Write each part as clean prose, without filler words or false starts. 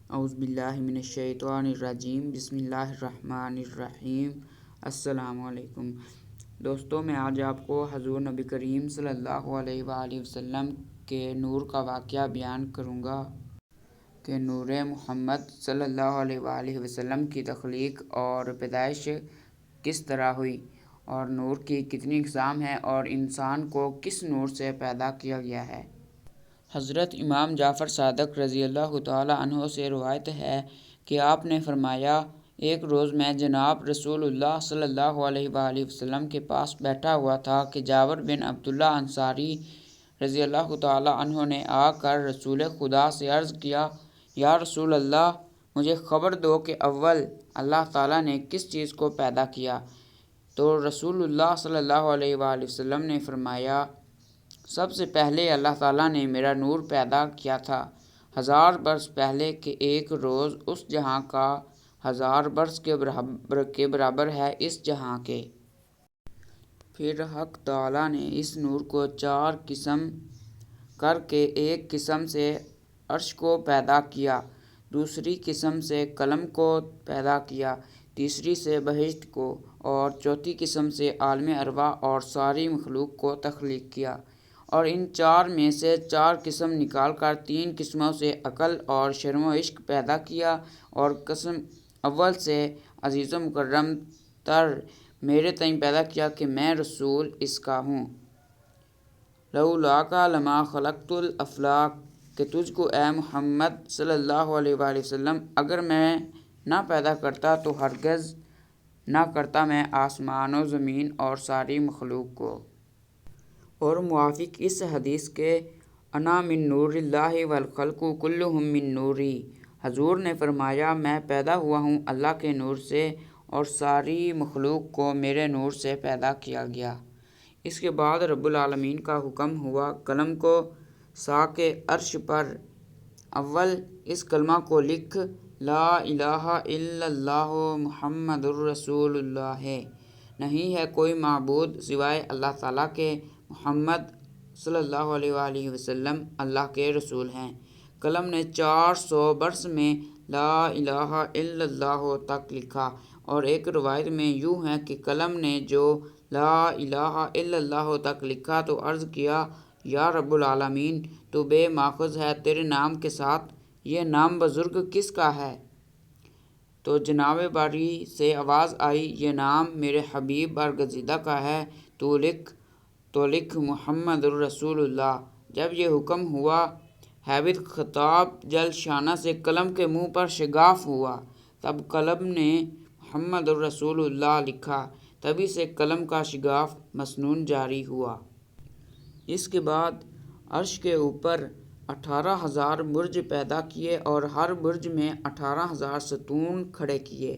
اعوذ باللہ من الشیطان الرجیم، بسم اللہ الرحمن الرحیم۔ السلام علیکم دوستو، میں آج آپ کو حضور نبی کریم صلی اللہ علیہ وآلہ وسلم کے نور کا واقعہ بیان کروں گا کہ نور محمد صلی اللہ علیہ وآلہ وسلم کی تخلیق اور پیدائش کس طرح ہوئی، اور نور کی کتنی اقسام ہیں، اور انسان کو کس نور سے پیدا کیا گیا ہے۔ حضرت امام جعفر صادق رضی اللہ تعالیٰ عنہ سے روایت ہے کہ آپ نے فرمایا، ایک روز میں جناب رسول اللہ صلی اللہ علیہ وآلہ وسلم کے پاس بیٹھا ہوا تھا کہ جابر بن عبداللہ انصاری رضی اللہ تعالیٰ عنہ نے آ کر رسول خدا سے عرض کیا، یا رسول اللہ، مجھے خبر دو کہ اول اللہ تعالیٰ نے کس چیز کو پیدا کیا؟ تو رسول اللہ صلی اللہ علیہ وآلہ وسلم نے فرمایا، سب سے پہلے اللہ تعالیٰ نے میرا نور پیدا کیا تھا، 1000 برس پہلے کہ ایک روز اس جہاں کا 1000 برس کے برابر ہے اس جہاں کے۔ پھر حق تعالیٰ نے اس نور کو 4 قسم کر کے ایک قسم سے عرش کو پیدا کیا، دوسری قسم سے قلم کو پیدا کیا، تیسری سے بہشت کو، اور چوتھی قسم سے عالم ارواح اور ساری مخلوق کو تخلیق کیا، اور ان 4 میں سے 4 قسم نکال کر 3 قسموں سے عقل اور شرم و عشق پیدا کیا، اور قسم اول سے عزیز و مکرم تر میرے تئیں پیدا کیا کہ میں رسول اس کا ہوں۔ لولاک لما خلقت الافلاک، کہ تجھ کو اے محمد صلی اللہ علیہ وآلہ وسلم اگر میں نہ پیدا کرتا تو ہرگز نہ کرتا میں آسمان و زمین اور ساری مخلوق کو۔ اور موافق اس حدیث کے، انا من نور اللہ والخلق کلہم من نوری، حضور نے فرمایا، میں پیدا ہوا ہوں اللہ کے نور سے اور ساری مخلوق کو میرے نور سے پیدا کیا گیا۔ اس کے بعد رب العالمین کا حکم ہوا قلم کو ساکھ عرش پر، اول اس کلمہ کو لکھ، لا الہ الا اللہ محمد الرسول اللہ، نہیں ہے کوئی معبود سوائے اللہ تعالیٰ کے، محمد صلی اللہ علیہ وآلہ وسلم اللہ کے رسول ہیں۔ قلم نے 400 برس میں لا الہ الا اللہ تک لکھا، اور ایک روایت میں یوں ہے کہ قلم نے جو لا الہ الا اللہ تک لکھا تو عرض کیا، یا رب العالمین، تو بے ماخذ ہے تیرے نام کے ساتھ، یہ نام بزرگ کس کا ہے؟ تو جناب باری سے آواز آئی، یہ نام میرے حبیب برگزیدہ کا ہے، تو لکھ محمد الرسول اللہ۔ جب یہ حکم ہوا، ہیبت خطاب جل شانہ سے قلم کے منہ پر شگاف ہوا، تب قلم نے محمد الرسول اللہ لکھا، تبھی سے قلم کا شگاف مسنون جاری ہوا۔ اس کے بعد عرش کے اوپر 18,000 برج پیدا کیے، اور ہر برج میں 18,000 ستون کھڑے کیے،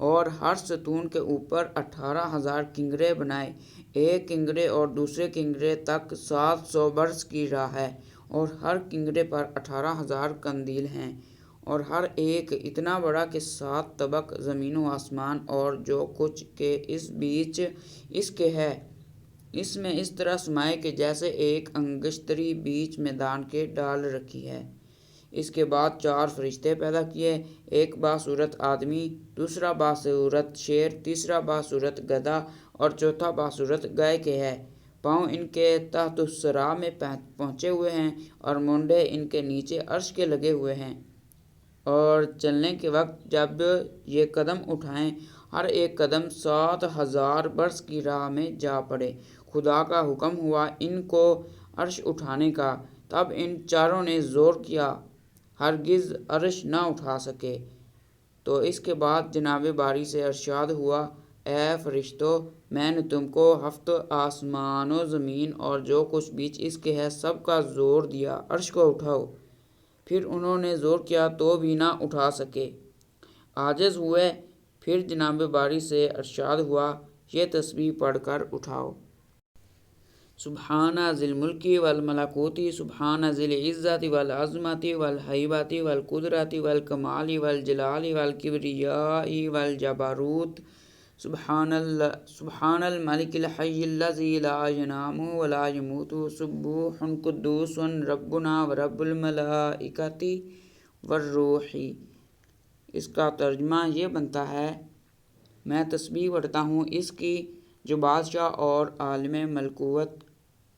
اور ہر ستون کے اوپر 18,000 کنگرے بنائے، ایک کنگرے اور دوسرے کنگرے تک 700 برس کی راہ ہے، اور ہر کنگرے پر 18,000 قندیل ہیں، اور ہر ایک اتنا بڑا کہ 7 طبق زمین و آسمان اور جو کچھ کے اس بیچ اس کے ہے، اس میں اس طرح سمائے کہ جیسے ایک انگشتری بیچ میدان کے ڈال رکھی ہے۔ اس کے بعد 4 فرشتے پیدا کیے، ایک باصورت آدمی، دوسرا باصورت شیر، تیسرا باصورت گدھا، اور چوتھا باصورت گائے کے ہے۔ پاؤں ان کے تحت الثری میں پہنچے ہوئے ہیں، اور مونڈے ان کے نیچے عرش کے لگے ہوئے ہیں، اور چلنے کے وقت جب یہ قدم اٹھائیں، ہر ایک قدم 7,000 برس کی راہ میں جا پڑے۔ خدا کا حکم ہوا ان کو عرش اٹھانے کا، تب ان چاروں نے زور کیا، ہرگز عرش نہ اٹھا سکے۔ تو اس کے بعد جناب باری سے ارشاد ہوا، اے فرشتو، میں نے تم کو 7 آسمان و زمین اور جو کچھ بیچ اس کے ہے سب کا زور دیا، عرش کو اٹھاؤ۔ پھر انہوں نے زور کیا تو بھی نہ اٹھا سکے، عاجز ہوئے۔ پھر جناب باری سے ارشاد ہوا، یہ تسبیح پڑھ کر اٹھاؤ۔ سبحان ذی الملک والملکوت، سبحان ذی العزت والعظمت والہیبت والقدرت والکمال والجلال والکبریاء والجبروت، سبحان الملک الحی الذی لا ینام ولا یموت، سبوح قدوس ربنا ورب الملائکۃ والروح۔ اس کا ترجمہ یہ بنتا ہے، میں تسبیح پڑھتا ہوں اس کی جو بادشاہ اور عالم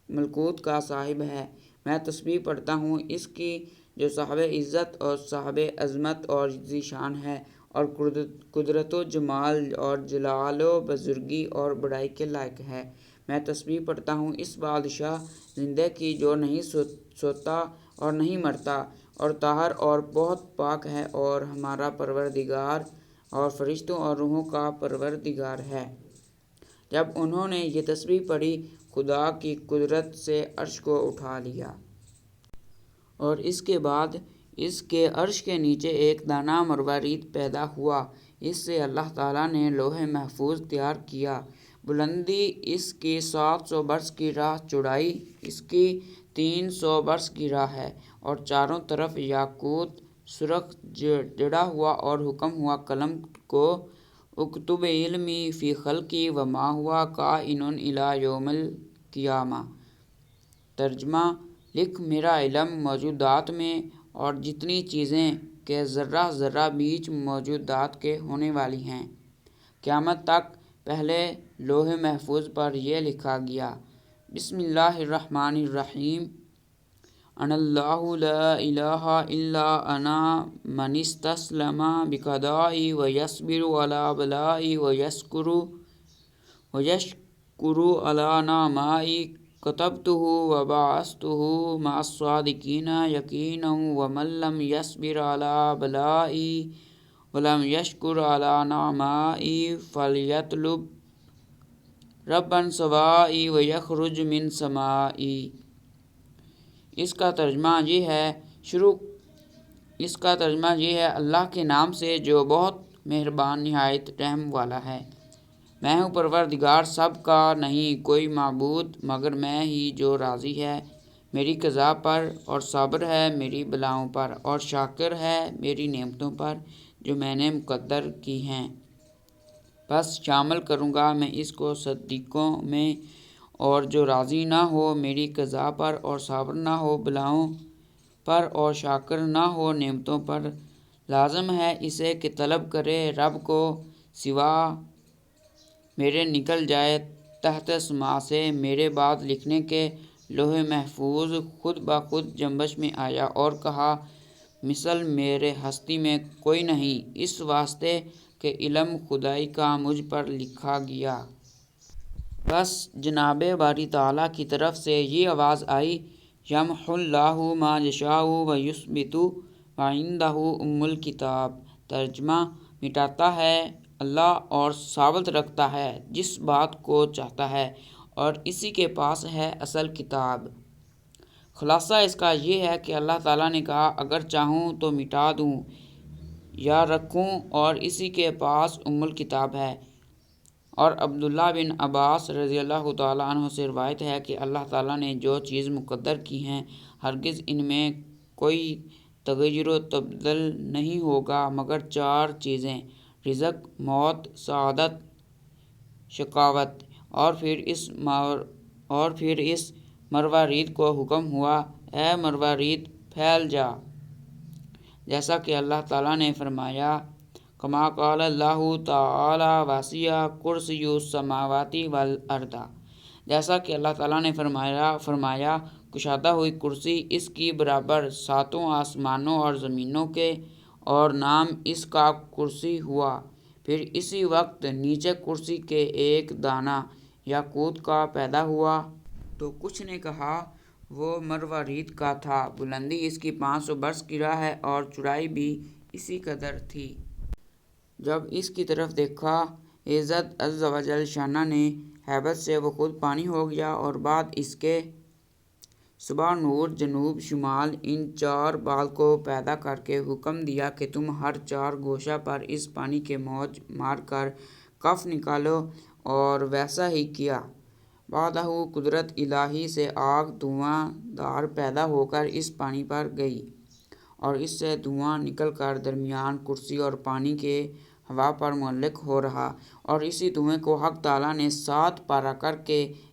ملکوت کا صاحب ہے، میں تسبیح پڑھتا ہوں اس کی جو صاحب عزت اور صاحب عظمت اور ذی شان ہے اور قدرت و جمال اور جلال و بزرگی اور بڑائی کے لائق ہے، میں تسبیح پڑھتا ہوں اس بادشاہ زندہ کی جو نہیں سوتا اور نہیں مرتا اور طاہر اور بہت پاک ہے اور ہمارا پروردگار اور فرشتوں اور روحوں کا پروردگار ہے۔ جب انہوں نے یہ تسبیح پڑھی، خدا کی قدرت سے عرش کو اٹھا لیا، اور اس کے بعد اس کے عرش کے نیچے ایک دانہ مروارید پیدا ہوا، اس سے اللہ تعالیٰ نے لوح محفوظ تیار کیا۔ بلندی اس کی 700 برس کی راہ، چوڑائی اس کی 300 برس کی راہ ہے، اور چاروں طرف یاقوت سرخ جڑا ہوا، اور حکم ہوا قلم کو اکتب علمی فی خلقی وما ہوا کائن الی یوم القیامہ۔ ترجمہ، لکھ میرا علم موجودات میں اور جتنی چیزیں کہ ذرہ ذرہ بیچ موجودات کے ہونے والی ہیں، قیامت تک۔ پہلے لوح محفوظ پر یہ لکھا گیا، بسم اللہ الرحمن الرحیم، انا اللہ لا الہ الا انا من استسلم بقضائی ویصبر علی بلائی ویشکر علی نعمائی کتبتہ وبعثتہ مع الصادقین یقینا ومن لم یصبر علی بلائی ولم یشکر علی نعمائی فلیطلب ربا سوائی ویخرج من سمائی۔ اس کا ترجمہ یہ ہے، اللہ کے نام سے جو بہت مہربان نہایت رحم والا ہے۔ میں ہوں پروردگار سب کا، نہیں کوئی معبود مگر میں ہی جو راضی ہے میری قضا پر اور صابر ہے میری بلاؤں پر اور شاکر ہے میری نعمتوں پر جو میں نے مقدر کی ہیں۔ بس شامل کروں گا میں اس کو صدیقوں میں، اور جو راضی نہ ہو میری قضا پر اور صابر نہ ہو بلاؤں پر اور شاکر نہ ہو نعمتوں پر، لازم ہے اسے کہ طلب کرے رب کو سوا میرے نکل جائے تحت سما سے۔ میرے بعد لکھنے کے لوح محفوظ خود بخود جنبش میں آیا اور کہا، مثل میرے ہستی میں کوئی نہیں، اس واسطے کہ علم خدائی کا مجھ پر لکھا گیا۔ بس جناب باری تعالیٰ کی طرف سے یہ آواز آئی، یمحو اللہ ما یشاء ویثبت وعندہ ام الکتاب۔ ترجمہ، مٹاتا ہے اللہ اور ثابت رکھتا ہے جس بات کو چاہتا ہے، اور اسی کے پاس ہے اصل کتاب۔ خلاصہ اس کا یہ ہے کہ اللہ تعالیٰ نے کہا، اگر چاہوں تو مٹا دوں یا رکھوں، اور اسی کے پاس ام الکتاب ہے۔ اور عبداللہ بن عباس رضی اللہ تعالیٰ عنہ سے روایت ہے کہ اللہ تعالیٰ نے جو چیز مقدر کی ہیں، ہرگز ان میں کوئی تغیر و تبدل نہیں ہوگا مگر 4 چیزیں، رزق، موت، سعادت، شقاوت۔ اور پھر اس مروارید کو حکم ہوا، اے مروارید پھیل جا، جیسا کہ اللہ تعالیٰ نے فرمایا، کما قال اللہ تعالی وسع کرسیہ السماوات والارض، جیسا کہ اللہ تعالیٰ نے فرمایا کشادہ ہوئی کرسی اس کی برابر 7 آسمانوں اور زمینوں کے، اور نام اس کا کرسی ہوا۔ پھر اسی وقت نیچے کرسی کے ایک دانہ یاقوت کا پیدا ہوا، تو کچھ نے کہا وہ مروارید کا تھا۔ بلندی اس کی 500 برس کی راہ ہے اور چوڑائی بھی اسی قدر تھی۔ جب اس کی طرف دیکھا عزت عز و جل شانہ نے، ہیبت سے وہ خود پانی ہو گیا، اور بعد اس کے صبح نور، جنوب، شمال، ان 4 بال کو پیدا کر کے حکم دیا کہ تم ہر 4 گوشہ پر اس پانی کے موج مار کر کف نکالو، اور ویسا ہی کیا۔ بعدہ قدرت الہی سے آگ دھواں دار پیدا ہو کر اس پانی پر گئی، اور اس سے دھواں نکل کر درمیان کرسی اور پانی کے ہوا پر معلق ہو رہا، اور اسی دھوئیں کو حق تعالیٰ نے 7 پارہ کر کے